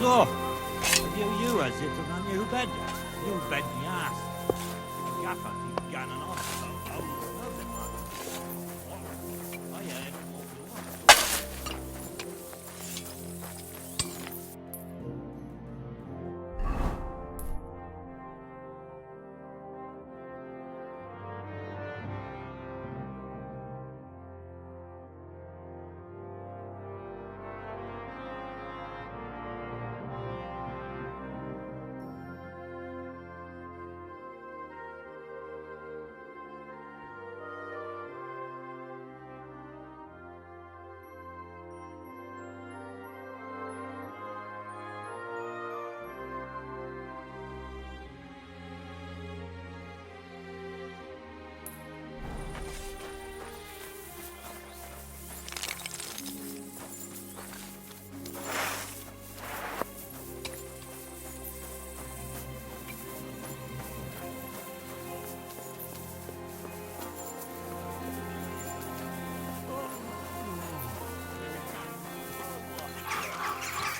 So, you are sitting on your bed. You bed me ass. Gaffer keep ganning off about nothing, man. I ain't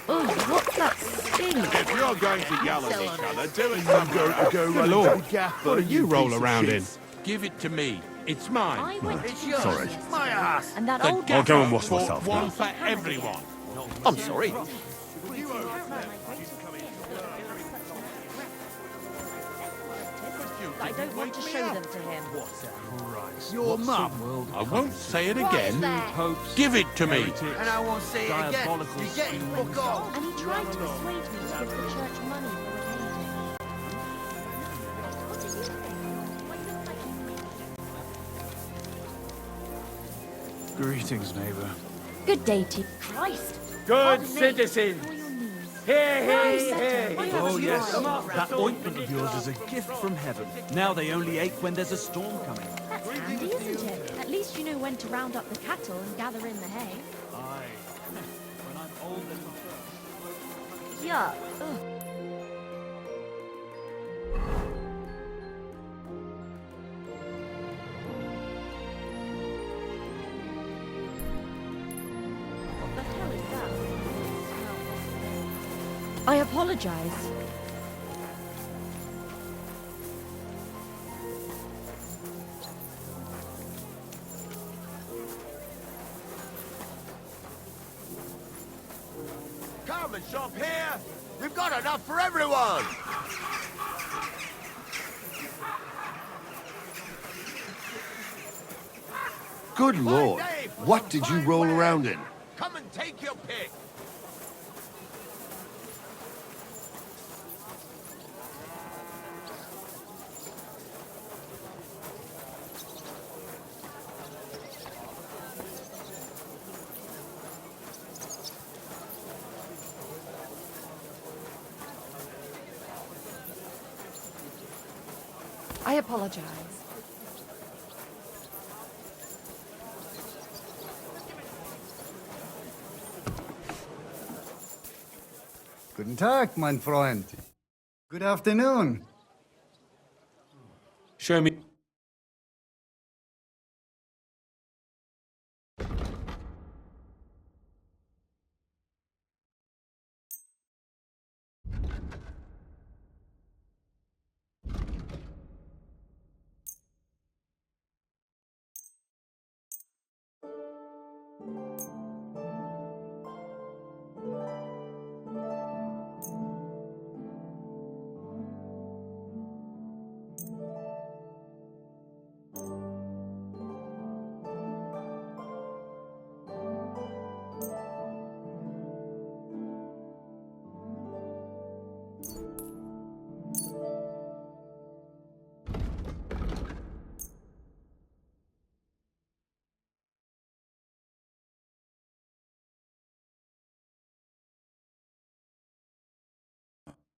Oh, what's that stink? If you're going to yell at each other, do it somewhere. Good Lord, what do you roll around in? Give it to me. It's mine. I went to yours Sorry. yesterday, My ass. and that The old I'll go and gaffer wash bought myself one now. for everyone. I'm sorry. I don't want to show them to him. your mum. I won't say it again. Popes, Give it to me. And I won't say it again. Diabolical You get it? Fuck off. And he tried to persuade me to give the church money for a What do you think? When you look like Greetings, neighbour. Good day to you. Christ! Good Pardon me. citizens. How are your knees? Here, Christ, here, here. I have Oh, a yes. smile. That ointment of yours is a gift from heaven. Now they only ache when there's a storm coming. That's handy, isn't it? At least you know when to round up the cattle and gather in the hay. Aye. When I'm old and... Yuck. Ugh. What the hell is that? I apologize. Come and shop here. We've got enough for everyone. Good Lord, what did you roll around in? Come and take your pick. I apologize. Guten Tag, mein Freund. Good afternoon. Show me.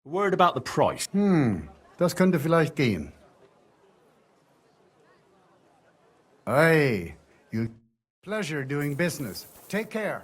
Word about the price. Das könnte vielleicht gehen. Hey, you pleasure doing business. Take care.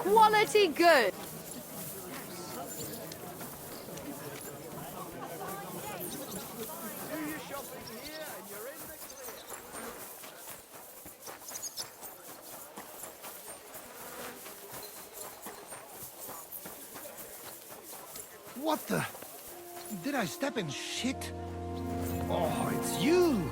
Quality good. What the? Did I step in shit? Oh, it's you!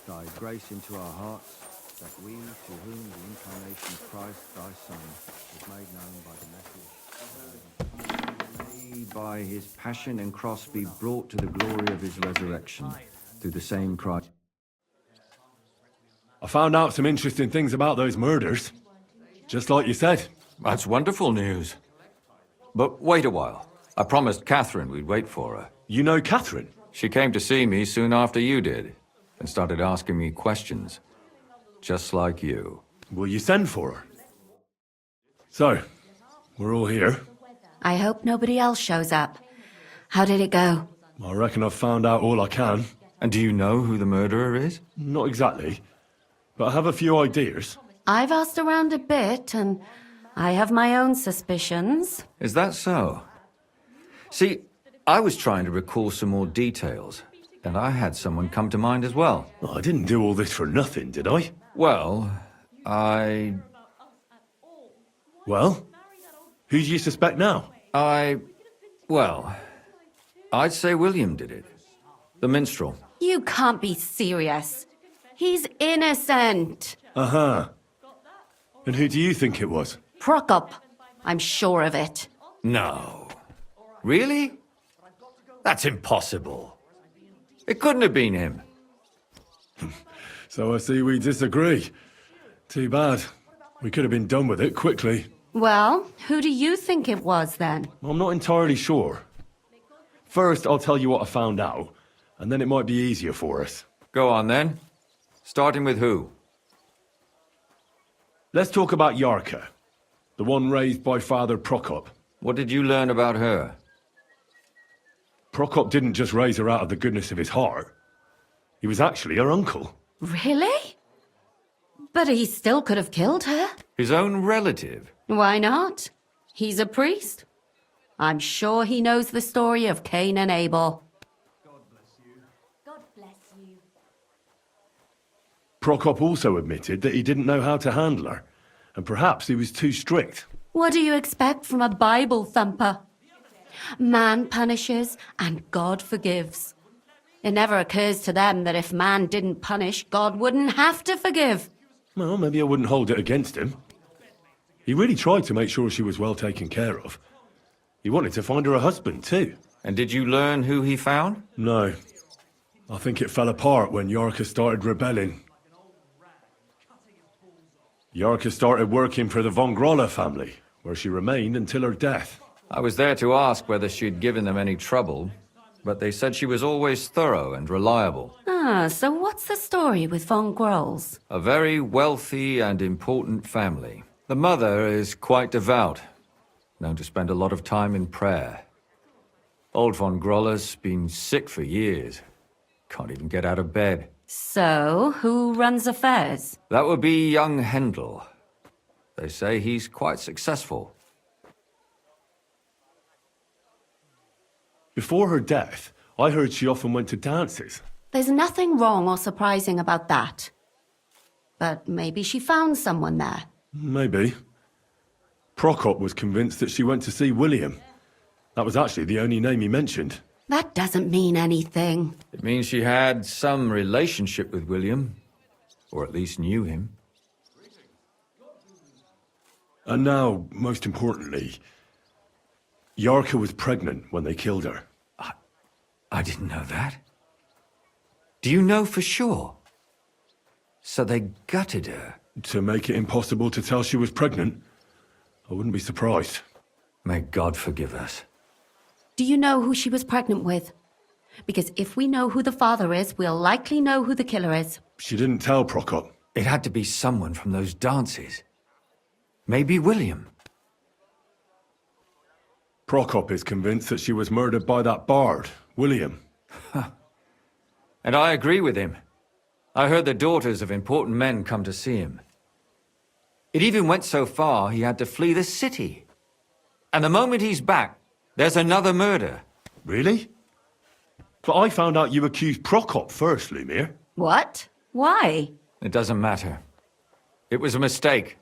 Thy grace into our hearts, that we, to whom the incarnation of Christ, thy Son, was made known by the message, may by his passion and cross be brought to the glory of his resurrection, through the same Christ. I found out some interesting things about those murders. Just like you said. That's wonderful news. But wait a while. I promised Catherine we'd wait for her. You know Catherine? She came to see me soon after you did, and started asking me questions. Just like you. Will you send for her? So, we're all here. I hope nobody else shows up. How did it go? I reckon I've found out all I can. And do you know who the murderer is? Not exactly, but I have a few ideas. I've asked around a bit, and I have my own suspicions. Is that so? See, I was trying to recall some more details, and I had someone come to mind as well. Oh, I didn't do all this for nothing, did I? Well, Well? Who do you suspect now? Well, I'd say William did it. The minstrel. You can't be serious. He's innocent. Uh-huh. And who do you think it was? Prokop. I'm sure of it. No. Really? That's impossible. It couldn't have been him. So I see we disagree. Too bad. We could have been done with it quickly. Well, who do you think it was then? I'm not entirely sure. First, I'll tell you what I found out, and then it might be easier for us. Go on then. Starting with who? Let's talk about Yarka, the one raised by Father Prokop. What did you learn about her? Prokop didn't just raise her out of the goodness of his heart. He was actually her uncle. Really? But he still could have killed her. His own relative? Why not? He's a priest. I'm sure he knows the story of Cain and Abel. God bless you. Prokop also admitted that he didn't know how to handle her, and perhaps he was too strict. What do you expect from a Bible thumper? Man punishes and God forgives. It never occurs to them that if man didn't punish, God wouldn't have to forgive. Well, maybe I wouldn't hold it against him. He really tried to make sure she was well taken care of. He wanted to find her a husband, too. And did you learn who he found? No. I think it fell apart when Yarka started rebelling. Yarka started working for the von Grolla family, where she remained until her death. I was there to ask whether she'd given them any trouble, but they said she was always thorough and reliable. Ah, so what's the story with von Grolls? A very wealthy and important family. The mother is quite devout, known to spend a lot of time in prayer. Old von Grolla's been sick for years. Can't even get out of bed. So, who runs affairs? That would be young Hendel. They say he's quite successful. Before her death, I heard she often went to dances. There's nothing wrong or surprising about that. But maybe she found someone there. Maybe. Prokop was convinced that she went to see William. That was actually the only name he mentioned. That doesn't mean anything. It means she had some relationship with William, or at least knew him. And now, most importantly, Yarka was pregnant when they killed her. I didn't know that. Do you know for sure? So they gutted her? To make it impossible to tell she was pregnant? I wouldn't be surprised. May God forgive us. Do you know who she was pregnant with? Because if we know who the father is, we'll likely know who the killer is. She didn't tell Prokop. It had to be someone from those dances. Maybe William. Prokop is convinced that she was murdered by that bard, William. And I agree with him. I heard the daughters of important men come to see him. It even went so far he had to flee the city. And the moment he's back, there's another murder. Really? But I found out you accused Prokop first, Lumir. What? Why? It doesn't matter. It was a mistake.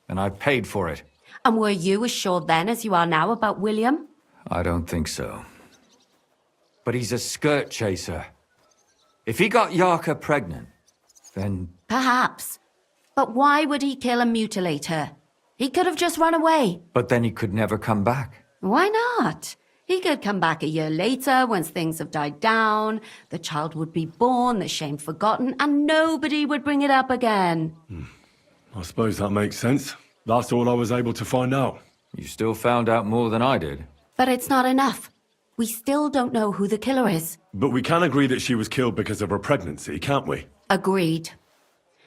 And I paid for it. And were you as sure then as you are now about William? I don't think so. But he's a skirt chaser. If he got Yarka pregnant, then... Perhaps. But why would he kill and mutilate her? He could have just run away. But then he could never come back. Why not? He could come back a year later, once things have died down, the child would be born, the shame forgotten, and nobody would bring it up again. I suppose that makes sense. That's all I was able to find out. You still found out more than I did. But it's not enough. We still don't know who the killer is. But we can agree that she was killed because of her pregnancy, can't we? Agreed.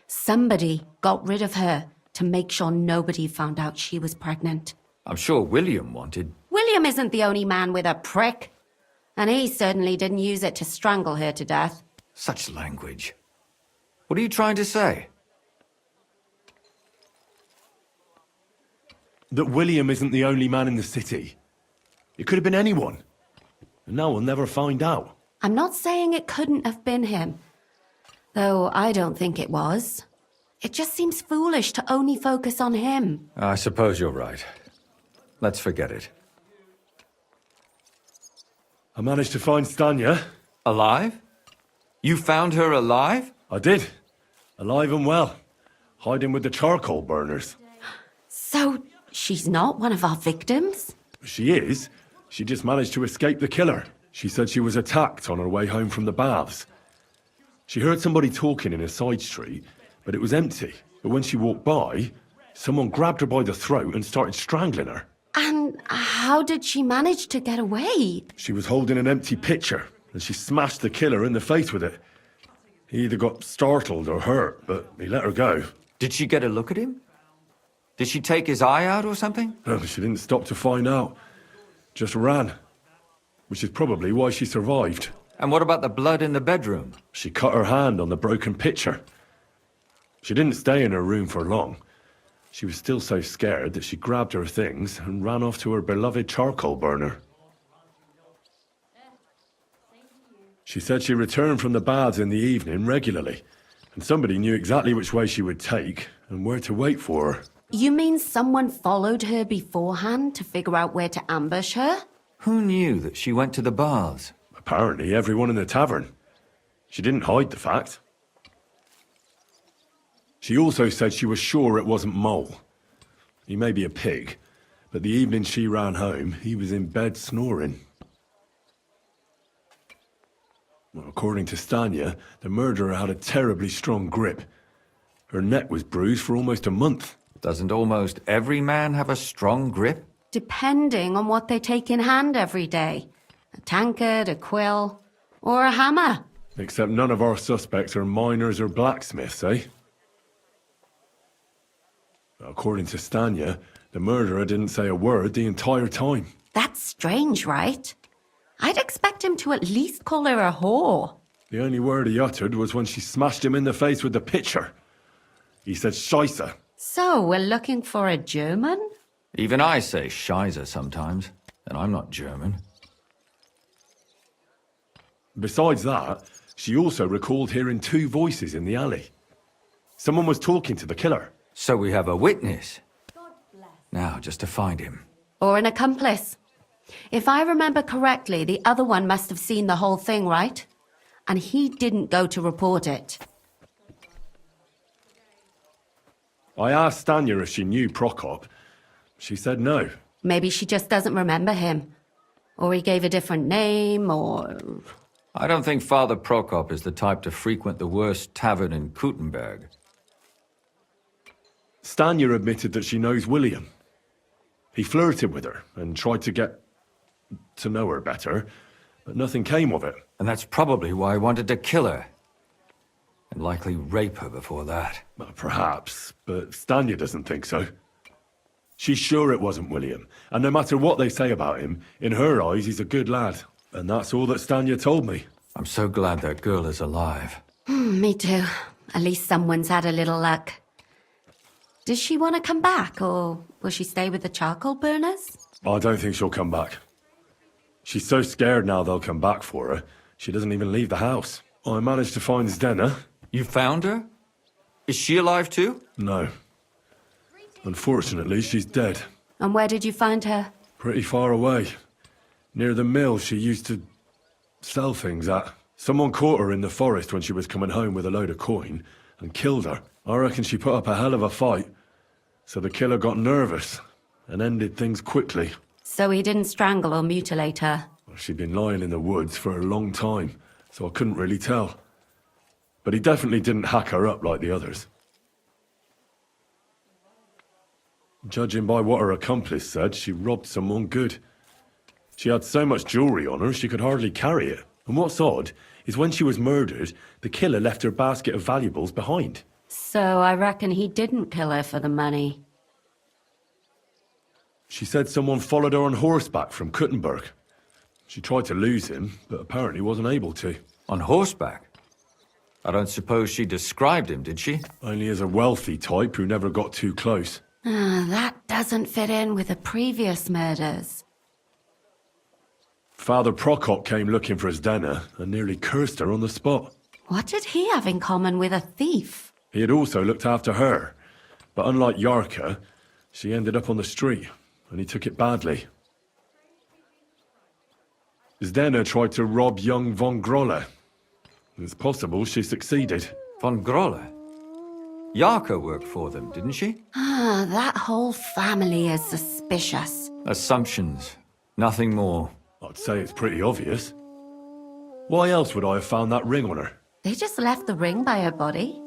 Somebody got rid of her to make sure nobody found out she was pregnant. I'm sure William wanted... William isn't the only man with a prick. And he certainly didn't use it to strangle her to death. Such language. What are you trying to say? That William isn't the only man in the city. It could have been anyone. And now we'll never find out. I'm not saying it couldn't have been him. Though I don't think it was. It just seems foolish to only focus on him. I suppose you're right. Let's forget it. I managed to find Stanya. Alive? You found her alive? I did. Alive and well. Hiding with the charcoal burners. So, she's not one of our victims? She is. She just managed to escape the killer. She said she was attacked on her way home from the baths. She heard somebody talking in a side street, but it was empty. But when she walked by, someone grabbed her by the throat and started strangling her. And how did she manage to get away? She was holding an empty pitcher, and she smashed the killer in the face with it. He either got startled or hurt, but he let her go. Did she get a look at him? Did she take his eye out or something? No, she didn't stop to find out. Just ran. Which is probably why she survived. And what about the blood in the bedroom? She cut her hand on the broken pitcher. She didn't stay in her room for long. She was still so scared that she grabbed her things and ran off to her beloved charcoal burner. She said she returned from the baths in the evening regularly, and somebody knew exactly which way she would take and where to wait for her. You mean someone followed her beforehand to figure out where to ambush her? Who knew that she went to the baths? Apparently everyone in the tavern. She didn't hide the fact. She also said she was sure it wasn't Mole. He may be a pig, but the evening she ran home, he was in bed snoring. Well, according to Stanya, the murderer had a terribly strong grip. Her neck was bruised for almost a month. Doesn't almost every man have a strong grip? Depending on what they take in hand every day. A tankard, a quill, or a hammer. Except none of our suspects are miners or blacksmiths, eh? According to Stanya, the murderer didn't say a word the entire time. That's strange, right? I'd expect him to at least call her a whore. The only word he uttered was when she smashed him in the face with the pitcher. He said Scheisse. So, we're looking for a German? Even I say Scheiße sometimes, and I'm not German. Besides that, she also recalled hearing two voices in the alley. Someone was talking to the killer. So we have a witness. Now, just to find him. Or an accomplice. If I remember correctly, the other one must have seen the whole thing, right? And he didn't go to report it. I asked Stanya if she knew Prokop. She said no. Maybe she just doesn't remember him. Or he gave a different name, or... I don't think Father Prokop is the type to frequent the worst tavern in Kuttenberg. Stanya admitted that she knows William. He flirted with her and tried to get to know her better, but nothing came of it. And that's probably why he wanted to kill her. And likely rape her before that. Well, perhaps, but Stanya doesn't think so. She's sure it wasn't William, and no matter what they say about him, in her eyes he's a good lad. And that's all that Stanya told me. I'm so glad that girl is alive. Me too. At least someone's had a little luck. Does she want to come back, or will she stay with the charcoal burners? I don't think she'll come back. She's so scared now they'll come back for her, she doesn't even leave the house. I managed to find Zdena. You found her? Is she alive too? No. Unfortunately, she's dead. And where did you find her? Pretty far away. Near the mill she used to sell things at. Someone caught her in the forest when she was coming home with a load of coin and killed her. I reckon she put up a hell of a fight. So the killer got nervous and ended things quickly. So he didn't strangle or mutilate her? She'd been lying in the woods for a long time, so I couldn't really tell. But he definitely didn't hack her up like the others. Judging by what her accomplice said, she robbed someone good. She had so much jewellery on her, she could hardly carry it. And what's odd is when she was murdered, the killer left her basket of valuables behind. So I reckon he didn't kill her for the money. She said someone followed her on horseback from Kuttenberg. She tried to lose him, but apparently wasn't able to. On horseback? I don't suppose she described him, did she? Only as a wealthy type who never got too close. That doesn't fit in with the previous murders. Father Prokop came looking for Zdena and nearly cursed her on the spot. What did he have in common with a thief? He had also looked after her, but unlike Yarka, she ended up on the street, and he took it badly. Zdena tried to rob young von Grolle. It's possible she succeeded. Von Grolle? Yarka worked for them, didn't she? That whole family is suspicious. Assumptions. Nothing more. I'd say it's pretty obvious. Why else would I have found that ring on her? They just left the ring by her body.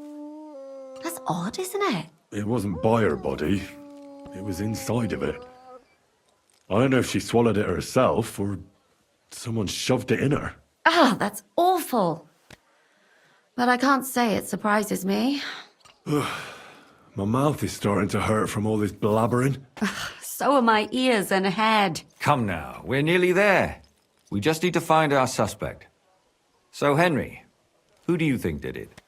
That's odd, isn't it? It wasn't by her body. It was inside of it. I don't know if she swallowed it herself or someone shoved it in her. That's awful. But I can't say it surprises me. My mouth is starting to hurt from all this blabbering. So are my ears and head. Come now, we're nearly there. We just need to find our suspect. So, Henry, who do you think did it?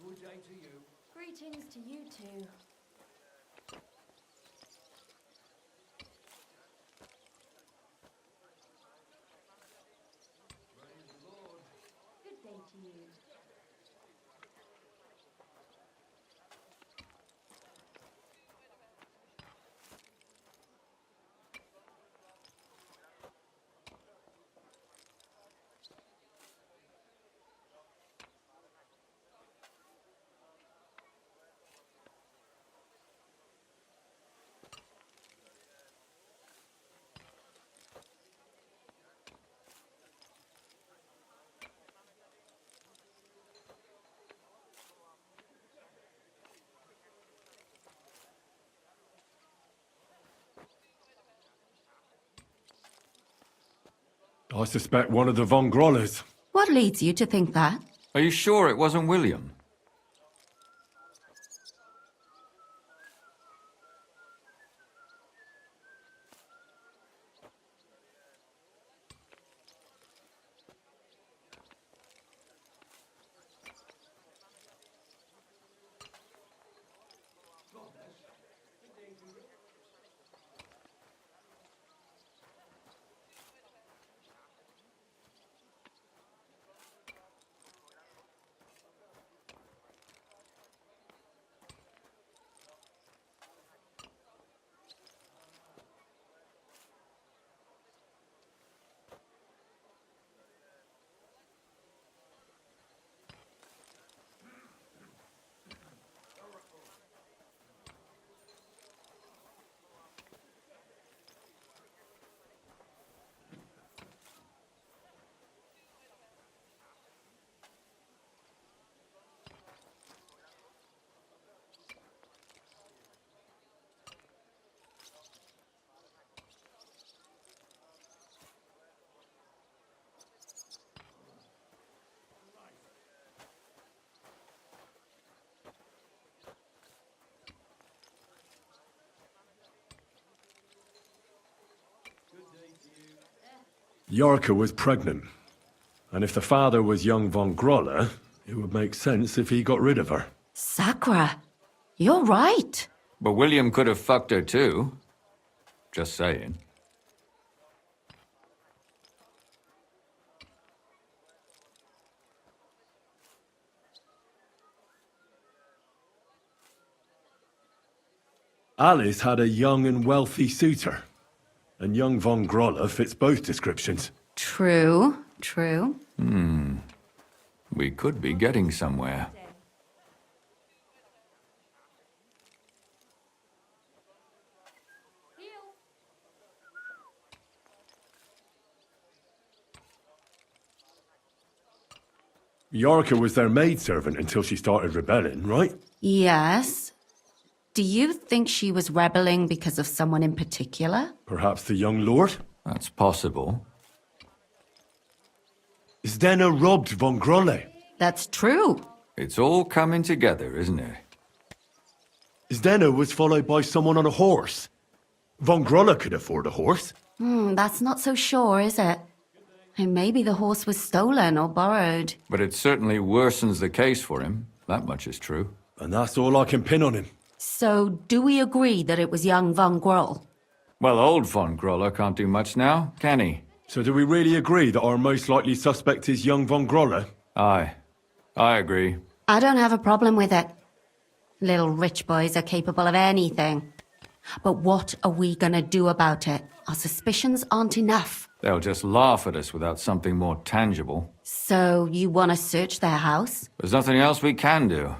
Good day to you. Greetings to you too. Good day to you. I suspect one of the von Grollers. What leads you to think that? Are you sure it wasn't William? Yorka was pregnant. And if the father was young von Groller, it would make sense if he got rid of her. Sakra, you're right. But William could have fucked her too. Just saying. Alice had a young and wealthy suitor. And young von Groller fits both descriptions. True, true. We could be getting somewhere. Yorka was their maidservant until she started rebelling, right? Yes. Do you think she was rebelling because of someone in particular? Perhaps the young lord? That's possible. Zdenna robbed von Grolle. That's true. It's all coming together, isn't it? Zdenna was followed by someone on a horse. Von Groller could afford a horse. That's not so sure, is it? And maybe the horse was stolen or borrowed. But it certainly worsens the case for him. That much is true. And that's all I can pin on him. So, do we agree that it was young von Groll? Well, old von Groller can't do much now, can he? So do we really agree that our most likely suspect is young von Groller? Aye. I agree. I don't have a problem with it. Little rich boys are capable of anything. But what are we gonna do about it? Our suspicions aren't enough. They'll just laugh at us without something more tangible. So, you wanna search their house? There's nothing else we can do.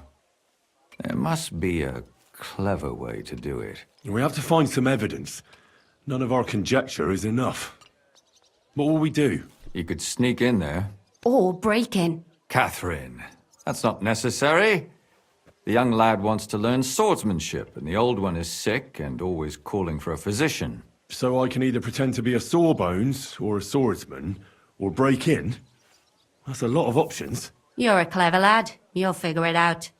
There must be a clever way to do it. We have to find some evidence. None of our conjecture is enough. What will we do? You could sneak in there. Or break in? Catherine, that's not necessary. The young lad wants to learn swordsmanship, and the old one is sick and always calling for a physician. So I can either pretend to be a sawbones, or a swordsman, or break in? That's a lot of options. You're a clever lad. You'll figure it out.